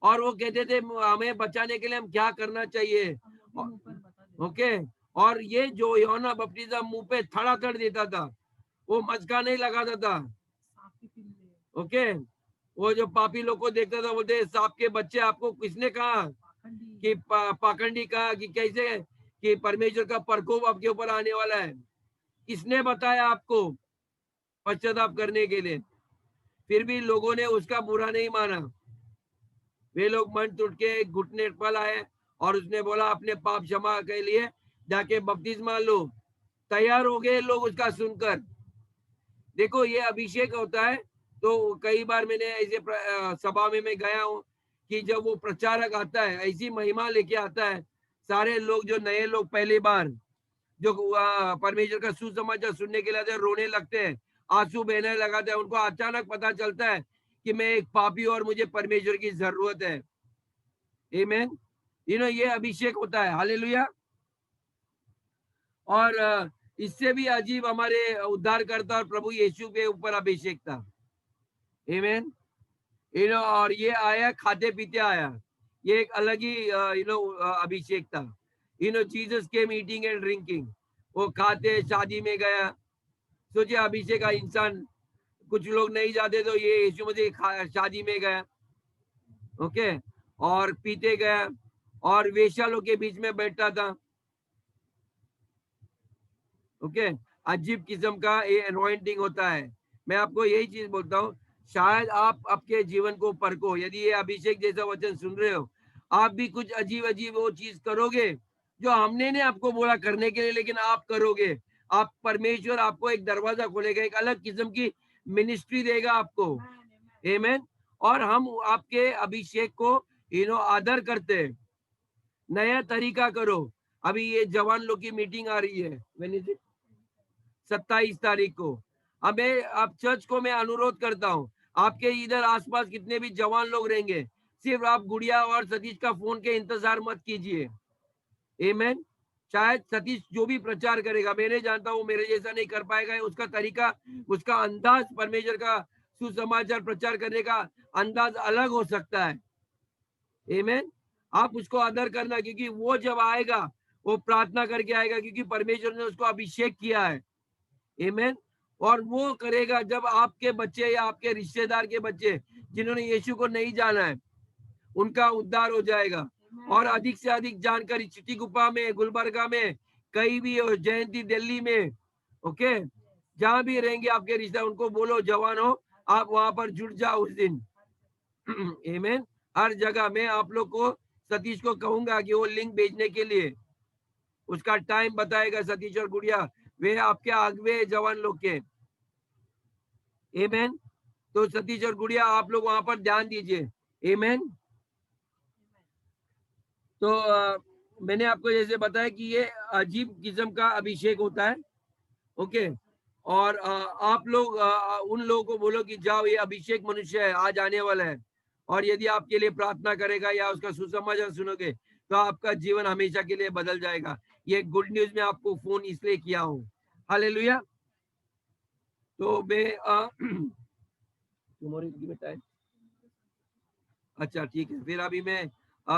और वो कहते थे हमें बचाने के लिए हम क्या करना चाहिए। ओके, और ये जो यूहन्ना बपतिस्मा मुंह पे थड़ाथड़ देता था, वो मचका नहीं लगाता था। ओके, वो जो पापी लोग को देखता था, बोलते सांप के बच्चे, आपको किसने कहा कि पाखंडी कहा कि कैसे कि परमेश्वर का प्रकोप आपके ऊपर आने वाला है, किसने बताया आपको पश्चाताप करने के लिए। फिर भी लोगों ने उसका बुरा नहीं माना। वे लोग मन टूट के घुटने पर आए, और उसने बोला अपने पाप क्षमा के लिए जाके बपतिस्मा लो। तैयार हो गए लोग उसका सुनकर। देखो ये अभिषेक होता है। तो कई बार मैंने ऐसे सभा में मैं गया हूँ कि जब वो प्रचारक आता है, ऐसी महिमा लेके आता है, सारे लोग जो नए लोग पहली बार जो परमेश्वर का सुसमाचार सुनने के लिए आते हैं, रोने लगते हैं, आंसू बहने लगाते हैं। उनको अचानक पता चलता है कि मैं एक पापी और मुझे परमेश्वर की जरूरत है। आमीन। ये अभिषेक होता है। हालेलुया। और इससे भी अजीब हमारे उद्धारकर्ता और प्रभु यीशु के ऊपर अभिषेक था। आमीन। और ये आया खाते पीते आया, ये एक अलग ही अभिषेक था। जीसस के मीटिंग एंड ड्रिंकिंग, वो खाते, शादी में गया। सोचिए अभिषेक का इंसान, कुछ लोग नहीं जाते तो ये यीशु मसीह शादी में गया, ओके, और पीते गया, और वेश्यालों के बीच में बैठता था। ओके, अजीब किस्म का ये अनॉइंटिंग होता है। मैं आपको यही चीज बोलता हूँ, शायद आप आपके जीवन को परखो। यदि ये अभिषेक जैसा वचन सुन रहे हो, आप भी कुछ अजीब अजीब वो चीज करोगे जो हमने ने आपको बोला करने के लिए, लेकिन आप करोगे, आप परमेश्वर आपको एक दरवाजा खोलेगा, एक अलग किस्म की मिनिस्ट्री देगा आपको। आमीन। और हम आपके अभिषेक को आदर करते हैं। नया तरीका करो। अभी ये जवान लोग की मीटिंग आ रही है, 27 तारीख को। अब चर्च को मैं अनुरोध करता हूँ, आपके इधर आसपास कितने भी जवान लोग रहेंगे, सिर्फ आप गुड़िया और सतीश का फोन के इंतजार मत कीजिए। आमीन। शायद सतीश जो भी प्रचार करेगा, मैं नहीं जानता हूँ, मेरे जैसा नहीं कर पाएगा, उसका तरीका, उसका अंदाज परमेश्वर का सुसमाचार प्रचार करने का अंदाज अलग हो सकता है। आमीन। आप उसको आदर करना, क्योंकि वो जब आएगा वो प्रार्थना करके आएगा, क्योंकि परमेश्वर ने उसको अभिषेक किया है। आमीन। और वो करेगा जब आपके बच्चे या आपके रिश्तेदार के बच्चे जिन्होंने यीशु को नहीं जाना है उनका उद्धार हो जाएगा। और अधिक से अधिक जानकारी चिट्टीगुफा में, गुलबर्गा में, कहीं भी हो, जयंती दिल्ली में, ओके, जहां भी रहेंगे आपके रिश्तेदार, उनको बोलो जवान हो आप वहां पर जुड़ जाओ उस दिन। आमीन। हर जगह मैं आप लोग को, सतीश को कहूंगा कि वो लिंक भेजने के लिए, उसका टाइम बताएगा सतीश और गुड़िया, वे आपके अगवे जवान लोग के। आमीन। तो सतीश और गुड़िया आप लोग वहां पर ध्यान दीजिए। आमीन। तो मैंने आपको जैसे बताया कि ये अजीब किस्म का अभिषेक होता है, ओके। और आप लोग उन लोगों को बोलो कि जाओ, ये अभिषेक मनुष्य है, आज आने वाला है, और यदि आपके लिए प्रार्थना करेगा या उसका सुसमाचार सुनोगे तो आपका जीवन हमेशा के लिए बदल जाएगा। ये गुड न्यूज में आपको फोन इसलिए किया हूँ। हालेलुया। तो मैं तुम्हारी टाइम, अच्छा ठीक है, फिर अभी मैं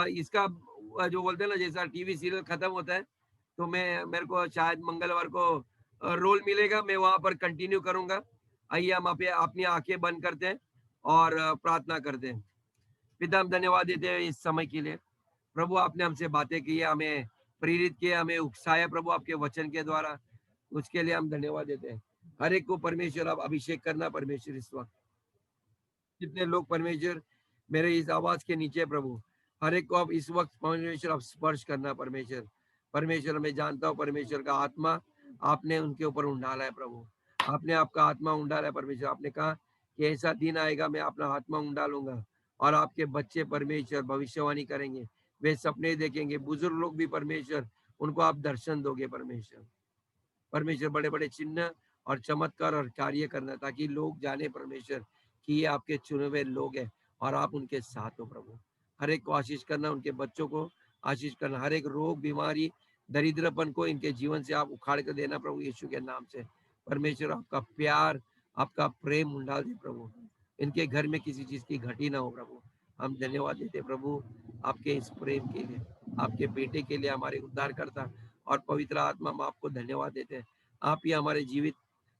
इसका जो बोलते हैं ना, जैसा टीवी सीरियल खत्म होता है तो मैं, मेरे को शायद मंगलवार को रोल मिलेगा, मैं वहां पर कंटिन्यू करूंगा। आइए हम अपनी आंखें बंद करते हैं और प्रार्थना करते हैं। पिता, हम धन्यवाद देते हैं इस समय के लिए। प्रभु, आपने हमसे बातें की है, हमें प्रेरित किया, हमें उकसाया प्रभु आपके वचन के द्वारा, उसके लिए हम धन्यवाद देते हैं। हर एक को परमेश्वर आप अभिषेक करना परमेश्वर। इस वक्त जितने लोग परमेश्वर मेरे इस आवाज के नीचे प्रभु, हर एक को आप इस वक्त परमेश्वर आप स्पर्श करना परमेश्वर। परमेश्वर, मैं जानता हूँ परमेश्वर का आत्मा आपने उनके ऊपर उंडाला है प्रभु, आपने आपका आत्मा उंडाला है परमेश्वर। आपने कहा कि ऐसा दिन आएगा मैं अपना आत्मा उंडालूंगा और आपके बच्चे परमेश्वर भविष्यवाणी करेंगे, वे सपने देखेंगे, बुजुर्ग लोग भी परमेश्वर उनको आप दर्शन दोगे परमेश्वर। परमेश्वर, बड़े बड़े चिन्ह और चमत्कार और कार्य करना, ताकि लोग जाने परमेश्वर कि ये आपके चुने हुए लोग हैं और आप उनके साथ हो प्रभु। हर एक को आशीष करना, उनके बच्चों को आशीष करना, हर एक रोग बीमारी दरिद्रपन को इनके जीवन से आप उखाड़ कर देना प्रभु यीशु के नाम से। परमेश्वर, आपका प्यार, आपका प्रेम उंडाल दे प्रभु, इनके घर में किसी चीज की घटी ना हो प्रभु। हम धन्यवाद देते प्रभु आपके इस प्रेम के लिए, आपके बेटे के लिए, हमारे उद्धारकर्ता और पवित्र आत्मा, हम आपको धन्यवाद देते हैं। आप ही हमारे जीवित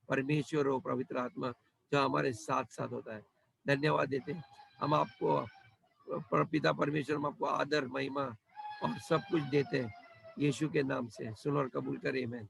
परमेश्वर हो पवित्र आत्मा, जो हमारे साथ साथ होता है। धन्यवाद देते हैं हम आपको पिता परमेश्वर, हम आपको आदर महिमा और सब कुछ देते हैं यीशु के नाम से। सुन और कबूल करें, आमीन।